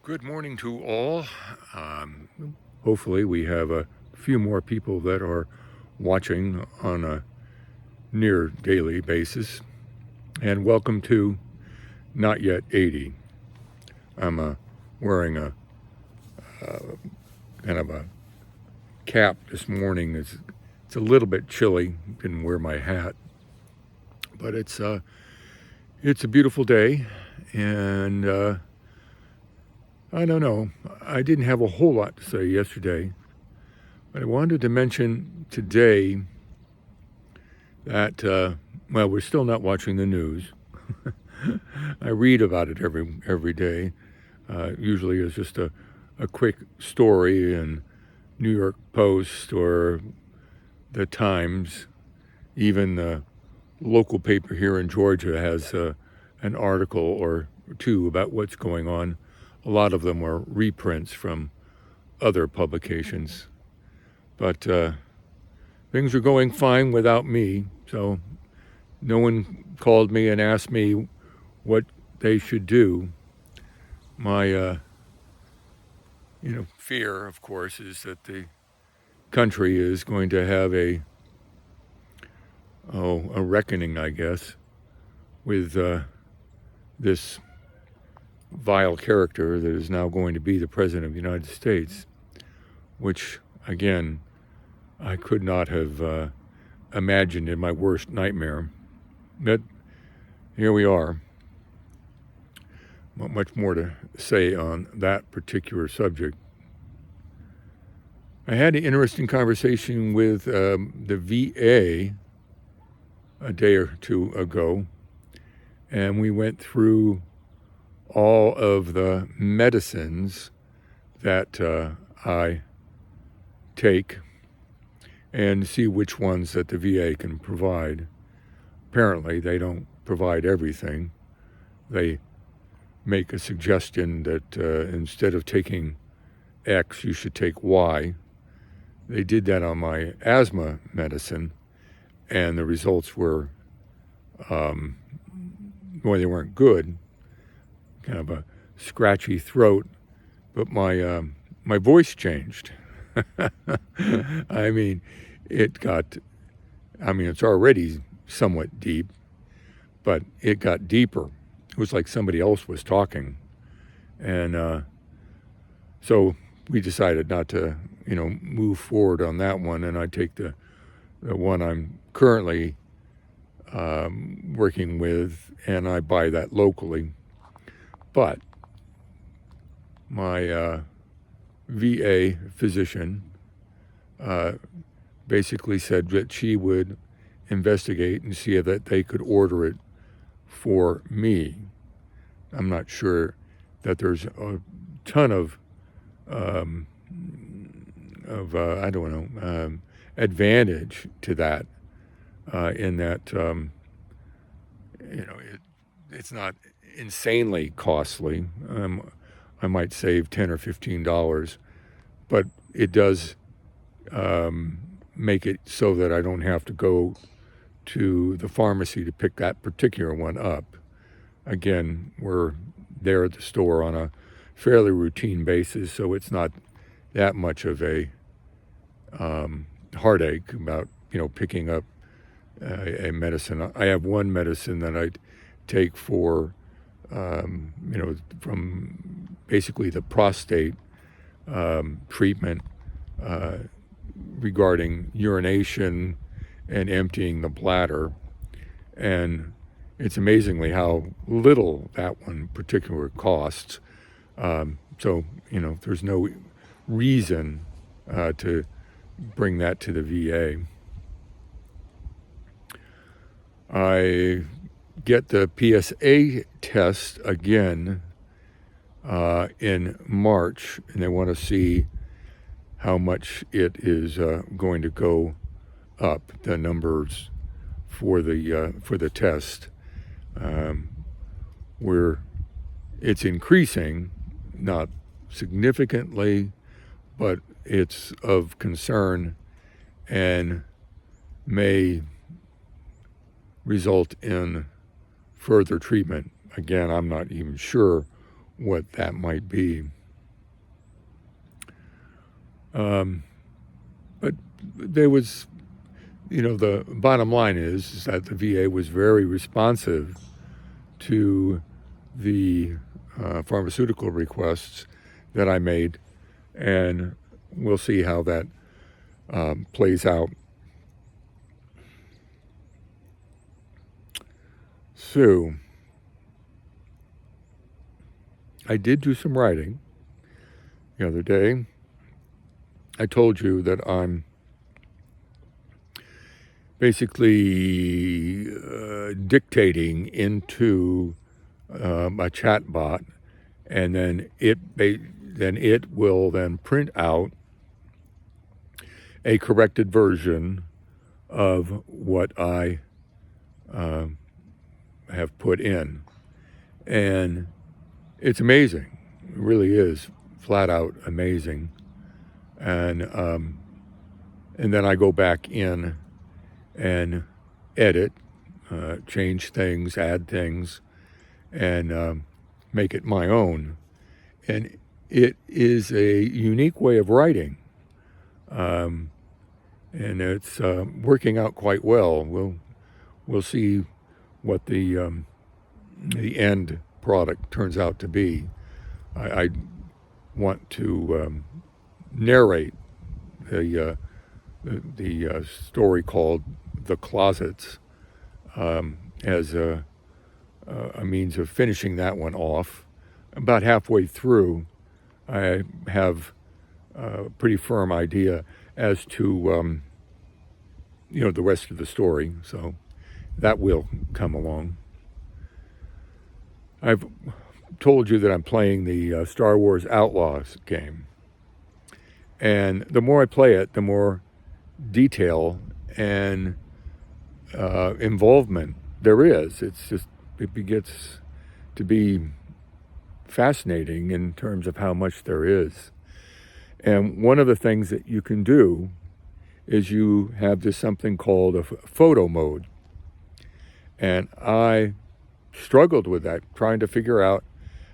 Good morning to all. Hopefully, we have a few more people that are watching on a near daily basis. And welcome to Not Yet 80. I'm wearing a kind of a cap this morning. It's a little bit chilly. Didn't wear my hat, but it's a beautiful day, and I don't know. I didn't have a whole lot to say yesterday, but I wanted to mention today that, we're still not watching the news. I read about it every day. Usually it's just a quick story in New York Post or the Times. Even the local paper here in Georgia has an article or two about what's going on. A lot of them are reprints from other publications. But things are going fine without me, so no one called me and asked me what they should do. My fear, of course, is that the country is going to have a reckoning, I guess, with this vile character that is now going to be the President of the United States, which, again, I could not have imagined in my worst nightmare. But here we are. Not much more to say on that particular subject. I had an interesting conversation with the VA a day or two ago, and we went through all of the medicines that I take and see which ones that the VA can provide. Apparently, they don't provide everything. They make a suggestion that instead of taking X, you should take Y. They did that on my asthma medicine, and the results were, they weren't good. Kind of a scratchy throat, but my voice changed. I mean, it's already somewhat deep, but it got deeper. It was like somebody else was talking. And so we decided not to, move forward on that one. And I take the one I'm currently working with, and I buy that locally. But my VA physician basically said that she would investigate and see that they could order it for me. I'm not sure that there's a ton of advantage to that, in that it's not insanely costly. I might save $10 or $15, but it does make it so that I don't have to go to the pharmacy to pick that particular one up. Again, we're there at the store on a fairly routine basis, so it's not that much of a heartache about picking up a medicine. I have one medicine that I take for from basically the prostate treatment regarding urination and emptying the bladder. And it's amazingly how little that one particular costs. So, there's no reason to bring that to the VA. I get the PSA test again in March, and they want to see how much it is going to go up, the numbers for the test. Where it's increasing, not significantly, but it's of concern and may result in further treatment. Again, I'm not even sure what that might be. But there was, the bottom line is that the VA was very responsive to the pharmaceutical requests that I made, and we'll see how that plays out. So, I did do some writing the other day. I told you that I'm basically dictating into a chat bot, and then it will then print out a corrected version of what I have put in. And it's amazing. It really is flat out amazing. And then I go back in and edit, change things, add things, and make it my own. And it is a unique way of writing. And it's working out quite well. We'll see what the end product turns out to be. I want to narrate the story called The Closets as a means of finishing that one off. About halfway through, I have a pretty firm idea as to the rest of the story, so that will come along. I've told you that I'm playing the Star Wars Outlaws game, and the more I play it, the more detail and involvement there is. It begins to be fascinating in terms of how much there is. And one of the things that you can do is you have this something called a photo mode. And I struggled with that, trying to figure out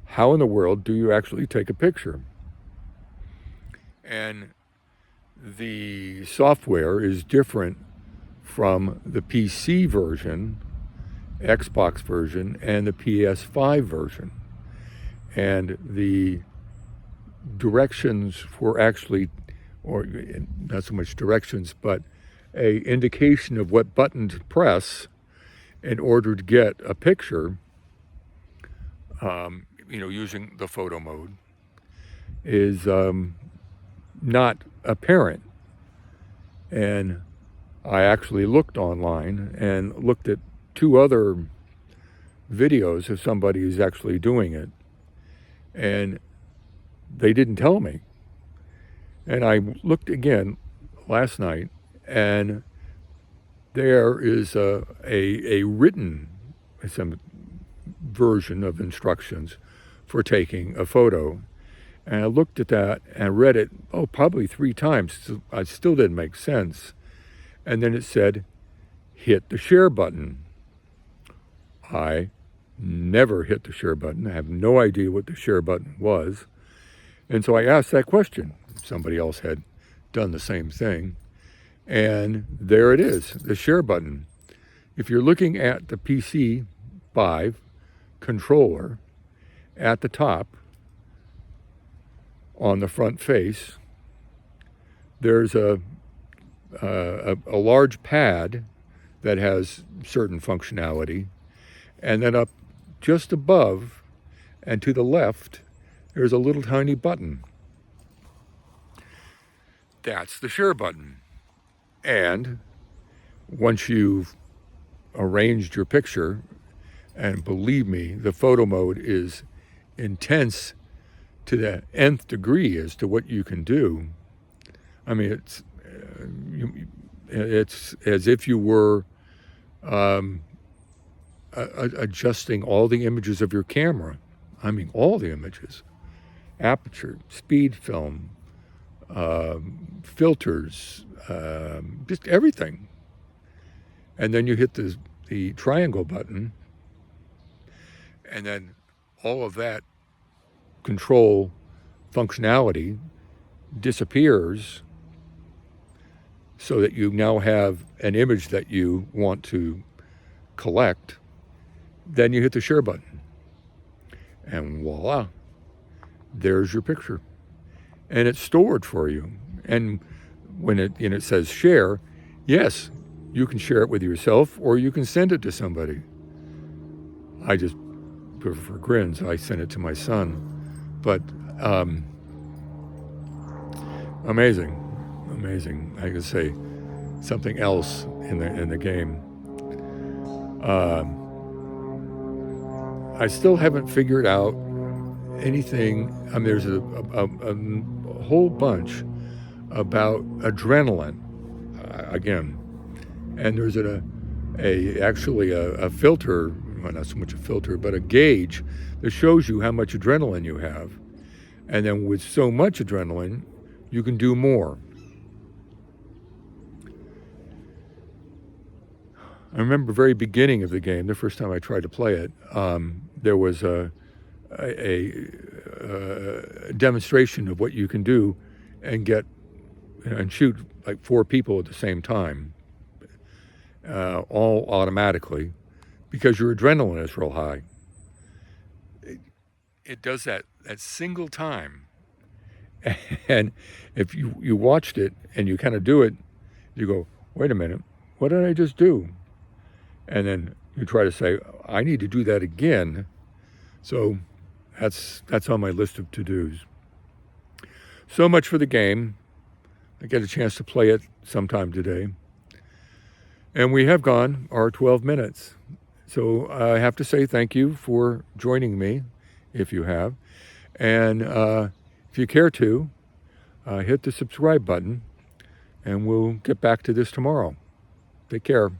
how in the world do you actually take a picture. And the software is different from the PC version, Xbox version, and the PS5 version. And the directions for actually, or not so much directions, but a indication of what button to press in order to get a picture, using the photo mode, is not apparent. And I actually looked online and looked at 2 other videos of somebody who's actually doing it, and they didn't tell me. And I looked again last night, and there is a written version of instructions for taking a photo. And I looked at that and read it, probably 3 times. So I still didn't make sense. And then it said, hit the share button. I never hit the share button. I have no idea what the share button was. And so I asked that question. Somebody else had done the same thing. And there it is, the share button. If you're looking at the PC5 controller, at the top, on the front face, there's a large pad that has certain functionality, and then up just above and to the left, there's a little tiny button. That's the share button. And once you've arranged your picture, and believe me, the photo mode is intense to the nth degree as to what you can do. I mean, it's as if you were adjusting all the images of your camera. I mean, all the images. Aperture, speed film, filters, just everything. And then you hit the triangle button, and then all of that control functionality disappears so that you now have an image that you want to collect, then you hit the share button. And voila, there's your picture. And it's stored for you. And when it says share, yes, you can share it with yourself or you can send it to somebody. I just prefer grins. I sent it to my son. But amazing. I could say something else in the game. I still haven't figured out anything. I mean, there's a whole bunch about adrenaline again, and there's actually a filter, well, not so much a filter, but a gauge that shows you how much adrenaline you have, and then with so much adrenaline, you can do more. I remember the very beginning of the game, the first time I tried to play it, there was a demonstration of what you can do and and shoot like 4 people at the same time, all automatically, because your adrenaline is real high. It does that single time. And if you watched it and you kind of do it, you go, wait a minute, what did I just do? And then you try to say, I need to do that again. So that's on my list of to-dos. So much for the game. I get a chance to play it sometime today. And we have gone our 12 minutes. So I have to say thank you for joining me, if you have. And if you care to, hit the subscribe button, and we'll get back to this tomorrow. Take care.